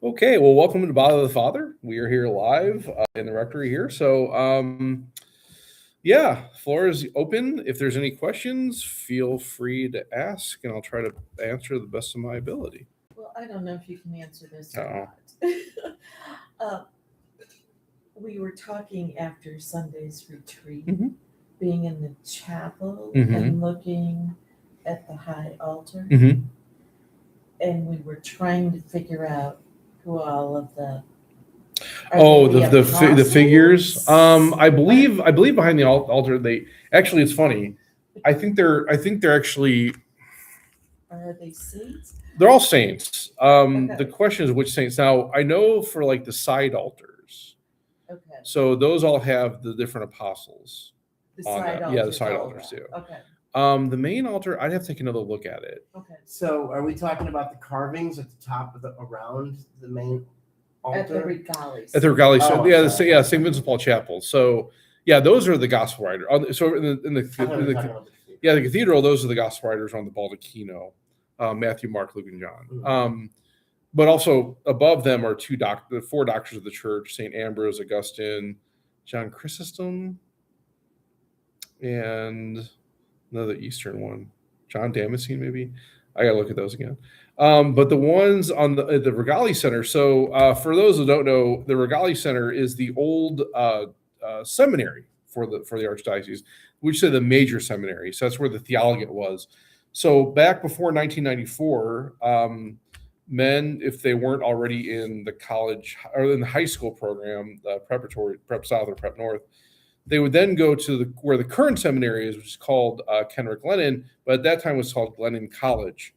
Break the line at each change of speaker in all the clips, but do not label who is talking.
Okay, well, welcome to Bother the Father. We are here live in the rectory here. Yeah, floor is open. If there's any questions, feel free to ask, and I'll try to answer the best of my ability.
Well, I don't know if you can answer this or
Oh.
not. uh, we were talking after Sunday's retreat,
Mhm.
being in the chapel
Mhm.
and looking at the high altar,
Mm-hmm.
and we were trying to figure out who all of the
Oh,
they
the figures.
apostles?
I believe behind the altar they actually. It's funny. I think they're actually
Are they saints?
they're all saints. The
Okay,
question is which saints. Now I know for like the side altars.
okay.
So those all have the different apostles
The
on
side
them. Yeah, the
altars,
side
all
altars
that.
too.
Okay,
The main altar, I'd have to take another look at it.
okay.
So, are we talking about the carvings at the top of the around the main
At the
altar?
regales.
At the Regali,
Oh,
yeah,
sorry.
yeah, St. Vincent Paul Chapel. So yeah, those are the gospel writers. So
I thought we were talking about the cathedral.
yeah, the cathedral, those are the gospel writers on the baldacchino, Matthew, Mark, Luke, and John.
Mhm.
But also above them are the four doctors of the church: Saint Ambrose, Augustine, John Chrysostom, and another Eastern one, John Damascene, maybe. I gotta look at those again. But the ones on the Regali Center. So for those who don't know, the Regali Center is the old seminary for the archdiocese, which say the major seminary. So that's where the theologate was. So back before 1994, men, if they weren't already in the college or in the high school program, preparatory, Prep South or Prep North, they would then go to where the current seminary is, which is called Kenrick Glennon, but at that time it was called Glennon College.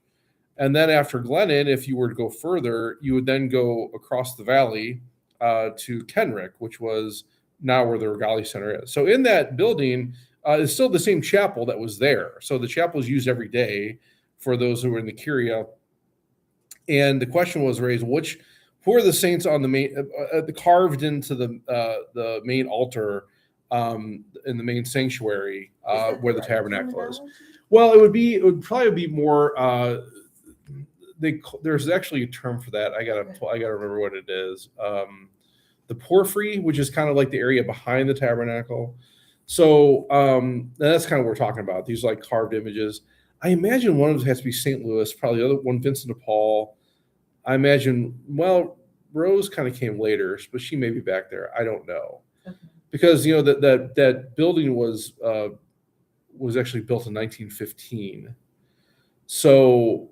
And then after Glennon, if you were to go further, you would then go across the valley to Kenrick, which was now where the Regali Center is. So in that building is still the same chapel that was there. So the chapel is used every day for those who are in the Curia. And the question was raised, who are the saints on the main, carved into the main altar in the main sanctuary where the tabernacle is? Well, it would probably be more. There's actually a term for that. I gotta remember what it is. The porphyry, which is kind of like the area behind the tabernacle. So that's kind of what we're talking about. These like carved images. I imagine one of them has to be St. Louis. Probably the other one, Vincent de Paul. I imagine. Well, Rose kind of came later, but she may be back there. I don't know.
Okay.
Because that building was actually built in 1915, so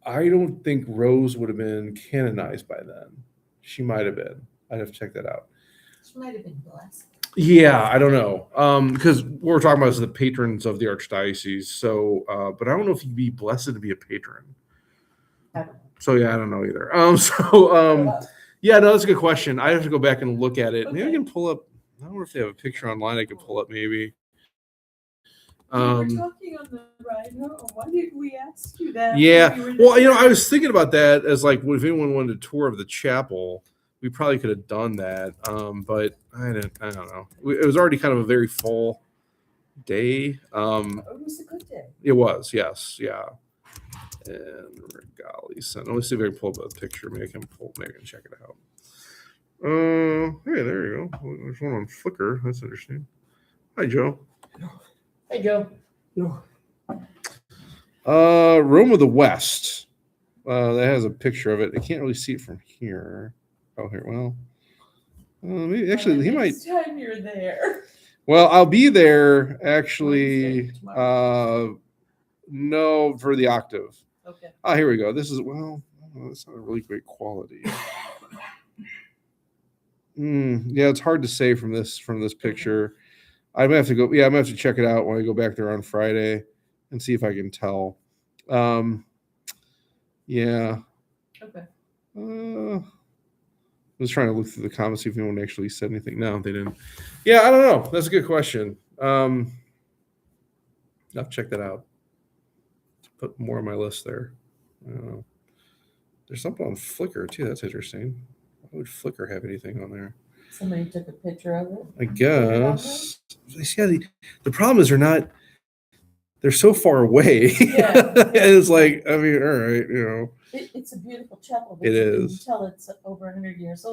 I don't think Rose would have been canonized by then. She might have been. I'd have to check that out.
She might have been blessed.
Yeah, I don't know, because what we're talking about is the patrons of the archdiocese. So, but I don't know if you'd be blessed to be a patron.
I don't know.
So yeah, I don't know either. Yeah, no, that's a good question. I have to go back and look at it. Maybe I
Okay.
can pull up. I don't know if they have a picture online. I can pull up maybe.
We were talking on the ride home. Why did we ask you that?
Yeah.
We were
Well,
just-
I was thinking about that as like, if anyone wanted a tour of the chapel, we probably could have done that. But I don't know. It was already kind of a very full day.
It was a good day.
It was, yes, yeah. And Regali Center. Let's see if I can pull up a picture. Maybe I can check it out. Hey, there you go. There's one on Flickr. That's interesting. Hi, Joe.
Hey, Joe.
Rome of the West. That has a picture of it. I can't really see it from here. Oh, here. Well, maybe actually he might.
Next time you're there.
Well, I'll be there actually.
Wednesday, tomorrow.
No, for the octave.
Okay.
Oh, here we go. This is it's not a really great quality. Yeah, it's hard to say from this picture. I'm gonna have to go. Yeah, I'm gonna have to check it out when I go back there on Friday and see if I can tell. Yeah.
Okay.
I was trying to look through the comments, see if anyone actually said anything. No, they didn't. Yeah, I don't know. That's a good question. I'll check that out. Put more on my list there. I don't know. There's something on Flickr too. That's interesting. Why would Flickr have anything on there?
Somebody took a picture of it.
I guess. Yeah, the problem is they're not. they're so far away.
Yeah.
It's like, I mean, all right,
It's a beautiful chapel, but
It
you can
is.
tell it's over 100 years old.